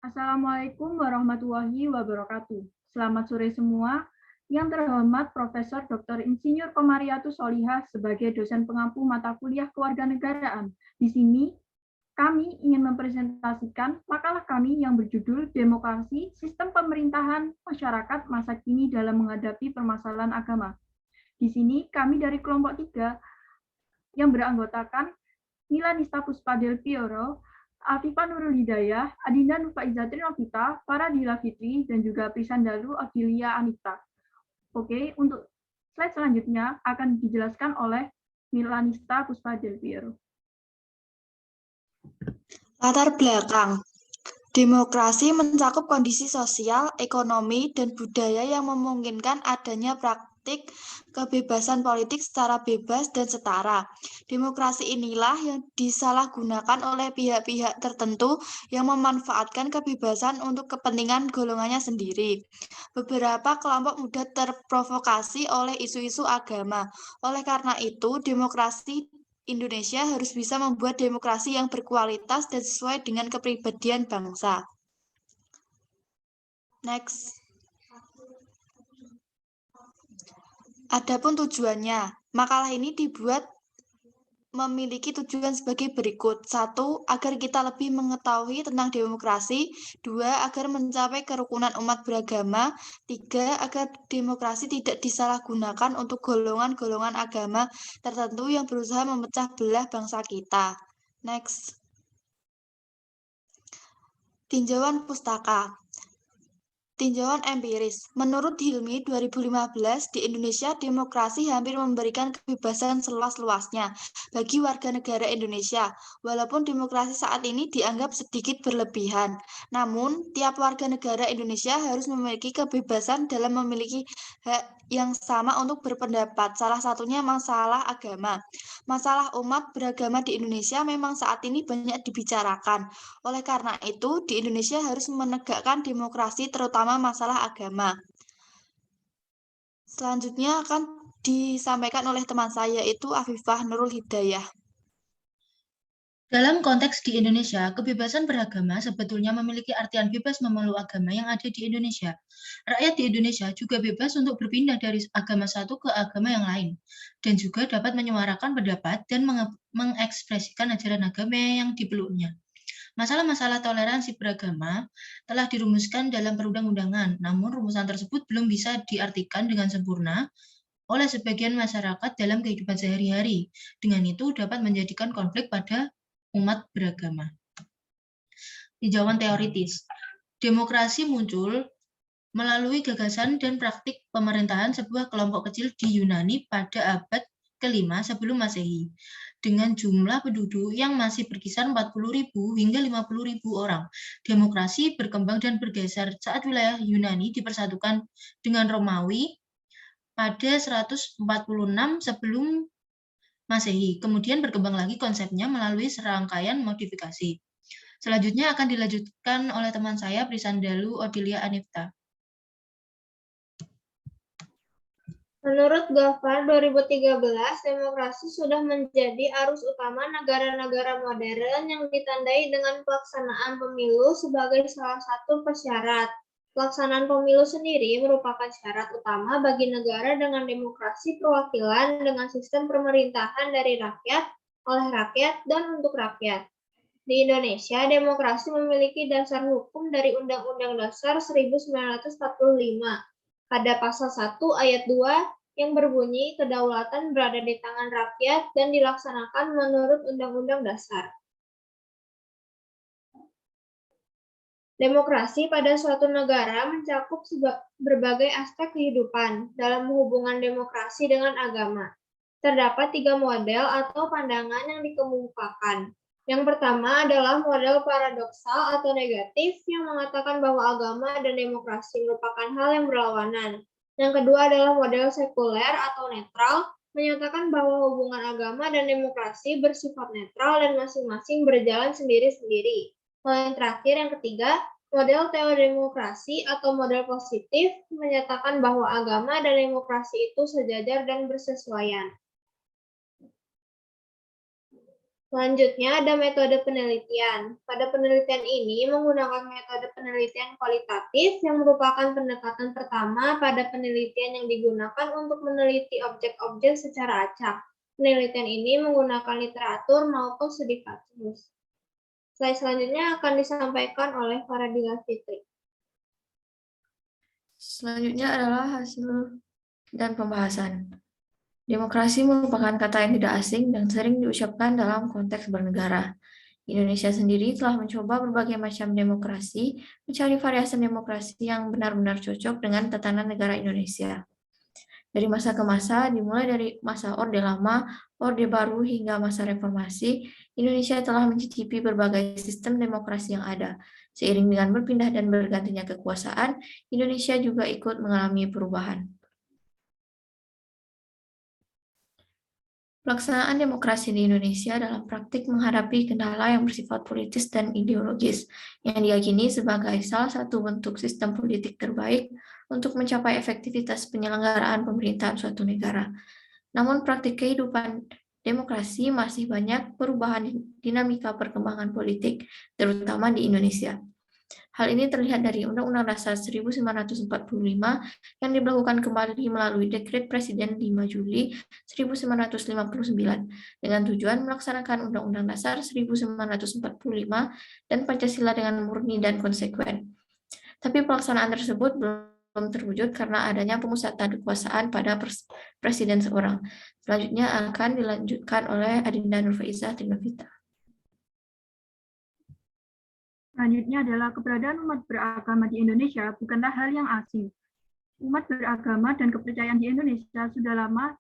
Assalamualaikum warahmatullahi wabarakatuh. Selamat sore semua. Yang terhormat Profesor Dr. Insinyur Komariatus Solihah sebagai dosen pengampu mata kuliah kewarganegaraan. Di sini kami ingin mempresentasikan makalah kami yang berjudul Demokrasi, Sistem Pemerintahan Masyarakat Masa Kini dalam Menghadapi Permasalahan Agama. Di sini kami dari kelompok 3 yang beranggotakan Milanista Puspadel Pioro, Afifah Nurul Hidayah, Adinda Nufaizatri Novita, Faradila Fitri, dan juga Prisandalu Agilia Anita. Oke, untuk slide selanjutnya akan dijelaskan oleh Milanista Puspadel Pioro. Latar belakang. Demokrasi mencakup kondisi sosial, ekonomi, dan budaya yang memungkinkan adanya praktik kebebasan politik secara bebas dan setara. Demokrasi inilah yang disalahgunakan oleh pihak-pihak tertentu yang memanfaatkan kebebasan untuk kepentingan golongannya sendiri. Beberapa kelompok mudah terprovokasi oleh isu-isu agama. Oleh karena itu, demokrasi Indonesia harus bisa membuat demokrasi yang berkualitas dan sesuai dengan kepribadian bangsa. Next. Adapun tujuannya, makalah ini dibuat memiliki tujuan sebagai berikut. 1. Agar kita lebih mengetahui tentang demokrasi. 2. Agar mencapai kerukunan umat beragama. 3. Agar demokrasi tidak disalahgunakan untuk golongan-golongan agama tertentu yang berusaha memecah belah bangsa kita. Next. Tinjauan pustaka. Tinjauan empiris. Menurut Hilmi 2015, di Indonesia demokrasi hampir memberikan kebebasan seluas-luasnya bagi warga negara Indonesia. Walaupun demokrasi saat ini dianggap sedikit berlebihan, namun tiap warga negara Indonesia harus memiliki kebebasan dalam memiliki hak yang sama untuk berpendapat. Salah satunya masalah agama. Masalah umat beragama di Indonesia memang saat ini banyak dibicarakan. Oleh karena itu, di Indonesia harus menegakkan demokrasi terutama masalah agama. Selanjutnya akan disampaikan oleh teman saya, yaitu Afifah Nurul Hidayah. Dalam konteks di Indonesia, kebebasan beragama sebetulnya memiliki artian bebas memeluk agama yang ada di Indonesia. Rakyat di Indonesia juga bebas untuk berpindah dari agama satu ke agama yang lain, dan juga dapat menyuarakan pendapat dan mengekspresikan ajaran agama yang dipeluknya. Masalah-masalah toleransi beragama telah dirumuskan dalam perundang-undangan, namun rumusan tersebut belum bisa diartikan dengan sempurna oleh sebagian masyarakat dalam kehidupan sehari-hari. Dengan itu dapat menjadikan konflik pada umat beragama. Tinjauan teoritis. Demokrasi muncul melalui gagasan dan praktik pemerintahan sebuah kelompok kecil di Yunani pada abad ke-5 sebelum Masehi, dengan jumlah penduduk yang masih berkisar 40.000 hingga 50.000 orang. Demokrasi berkembang dan bergeser saat wilayah Yunani dipersatukan dengan Romawi pada 146 sebelum Masehi. Kemudian berkembang lagi konsepnya melalui serangkaian modifikasi. Selanjutnya akan dilanjutkan oleh teman saya, Prisandalu Odilia Anifta. Menurut Gafar 2013, demokrasi sudah menjadi arus utama negara-negara modern yang ditandai dengan pelaksanaan pemilu sebagai salah satu persyarat. Pelaksanaan pemilu sendiri merupakan syarat utama bagi negara dengan demokrasi perwakilan dengan sistem pemerintahan dari rakyat, oleh rakyat, dan untuk rakyat. Di Indonesia, demokrasi memiliki dasar hukum dari Undang-Undang Dasar 1945. Pada pasal 1 ayat 2 yang berbunyi kedaulatan berada di tangan rakyat dan dilaksanakan menurut Undang-Undang Dasar. Demokrasi pada suatu negara mencakup berbagai aspek kehidupan. Dalam hubungan demokrasi dengan agama, terdapat 3 model atau pandangan yang dikemukakan. Yang pertama adalah model paradoksal atau negatif yang mengatakan bahwa agama dan demokrasi merupakan hal yang berlawanan. Yang kedua adalah model sekuler atau netral, menyatakan bahwa hubungan agama dan demokrasi bersifat netral dan masing-masing berjalan sendiri-sendiri. Yang terakhir, yang ketiga, model teodemokrasi atau model positif, menyatakan bahwa agama dan demokrasi itu sejajar dan bersesuaian. Selanjutnya ada metode penelitian. Pada penelitian ini menggunakan metode penelitian kualitatif yang merupakan pendekatan pertama pada penelitian yang digunakan untuk meneliti objek-objek secara acak. Penelitian ini menggunakan literatur maupun studi kasus. Slide selanjutnya akan disampaikan oleh Faradila Fitri. Selanjutnya adalah hasil dan pembahasan. Demokrasi merupakan kata yang tidak asing dan sering diucapkan dalam konteks bernegara. Indonesia sendiri telah mencoba berbagai macam demokrasi, mencari variasi demokrasi yang benar-benar cocok dengan tatanan negara Indonesia. Dari masa ke masa, dimulai dari masa Orde Lama, Orde Baru, hingga masa Reformasi, Indonesia telah mencicipi berbagai sistem demokrasi yang ada. Seiring dengan berpindah dan bergantinya kekuasaan, Indonesia juga ikut mengalami perubahan. Pelaksanaan demokrasi di Indonesia dalam praktik menghadapi kendala yang bersifat politis dan ideologis, yang diyakini sebagai salah satu bentuk sistem politik terbaik untuk mencapai efektivitas penyelenggaraan pemerintahan suatu negara. Namun praktik kehidupan demokrasi masih banyak perubahan dinamika perkembangan politik, terutama di Indonesia. Hal ini terlihat dari Undang-Undang Dasar 1945 yang diberlakukan kembali melalui Dekret Presiden 5 Juli 1959 dengan tujuan melaksanakan Undang-Undang Dasar 1945 dan Pancasila dengan murni dan konsekuen. Tapi pelaksanaan tersebut belum terwujud karena adanya pemusatan kekuasaan pada presiden seorang. Selanjutnya akan dilanjutkan oleh Adinda Nurfaiza Trinovita. Selanjutnya adalah keberadaan umat beragama di Indonesia bukanlah hal yang asing. Umat beragama dan kepercayaan di Indonesia sudah lama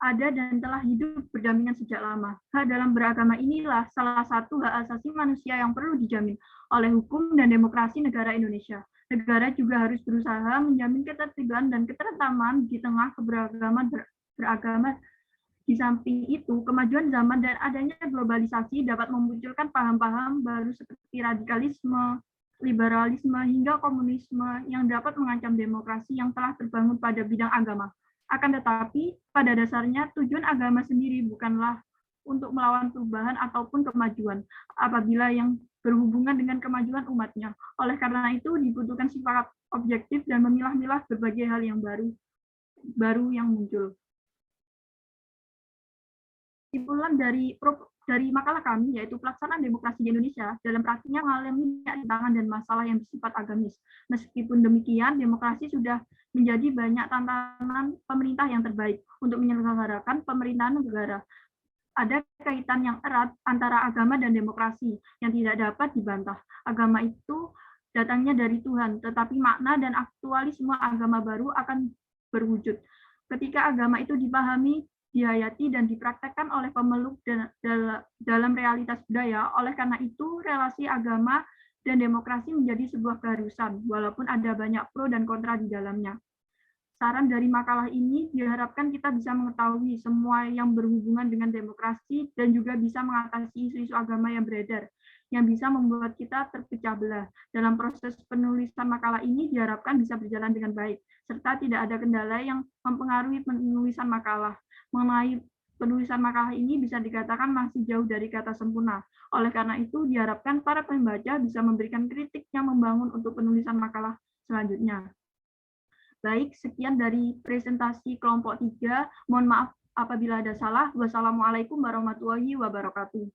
ada dan telah hidup berdampingan sejak lama. Hak dalam beragama inilah salah satu hak asasi manusia yang perlu dijamin oleh hukum dan demokrasi negara Indonesia. Negara juga harus berusaha menjamin ketertiban dan ketentraman di tengah keberagaman beragama. Di samping itu, kemajuan zaman dan adanya globalisasi dapat memunculkan paham-paham baru seperti radikalisme, liberalisme, hingga komunisme yang dapat mengancam demokrasi yang telah terbangun pada bidang agama. Akan tetapi, pada dasarnya tujuan agama sendiri bukanlah untuk melawan perubahan ataupun kemajuan apabila yang berhubungan dengan kemajuan umatnya. Oleh karena itu, dibutuhkan sifat objektif dan memilah-milah berbagai hal yang baru yang muncul. Kesimpulan dari makalah kami, yaitu pelaksanaan demokrasi di Indonesia dalam praktiknya mengalami tantangan dan masalah yang bersifat agamis. Meskipun demikian, demokrasi sudah menjadi banyak tantangan pemerintah yang terbaik untuk menyelenggarakan pemerintahan negara. Ada kaitan yang erat antara agama dan demokrasi yang tidak dapat dibantah. Agama itu datangnya dari Tuhan, tetapi makna dan aktualisme agama baru akan berwujud. Ketika agama itu dipahami, dihayati dan dipraktekkan oleh pemeluk dalam realitas budaya. Oleh karena itu, relasi agama dan demokrasi menjadi sebuah keharusan, walaupun ada banyak pro dan kontra di dalamnya. Saran dari makalah ini diharapkan kita bisa mengetahui semua yang berhubungan dengan demokrasi dan juga bisa mengatasi isu-isu agama yang beredar, yang bisa membuat kita terpecah belah. Dalam proses penulisan makalah ini diharapkan bisa berjalan dengan baik, serta tidak ada kendala yang mempengaruhi penulisan makalah. Mengenai penulisan makalah ini bisa dikatakan masih jauh dari kata sempurna. Oleh karena itu, diharapkan para pembaca bisa memberikan kritik yang membangun untuk penulisan makalah selanjutnya. Baik, sekian dari presentasi kelompok 3. Mohon maaf apabila ada salah. Wassalamualaikum warahmatullahi wabarakatuh.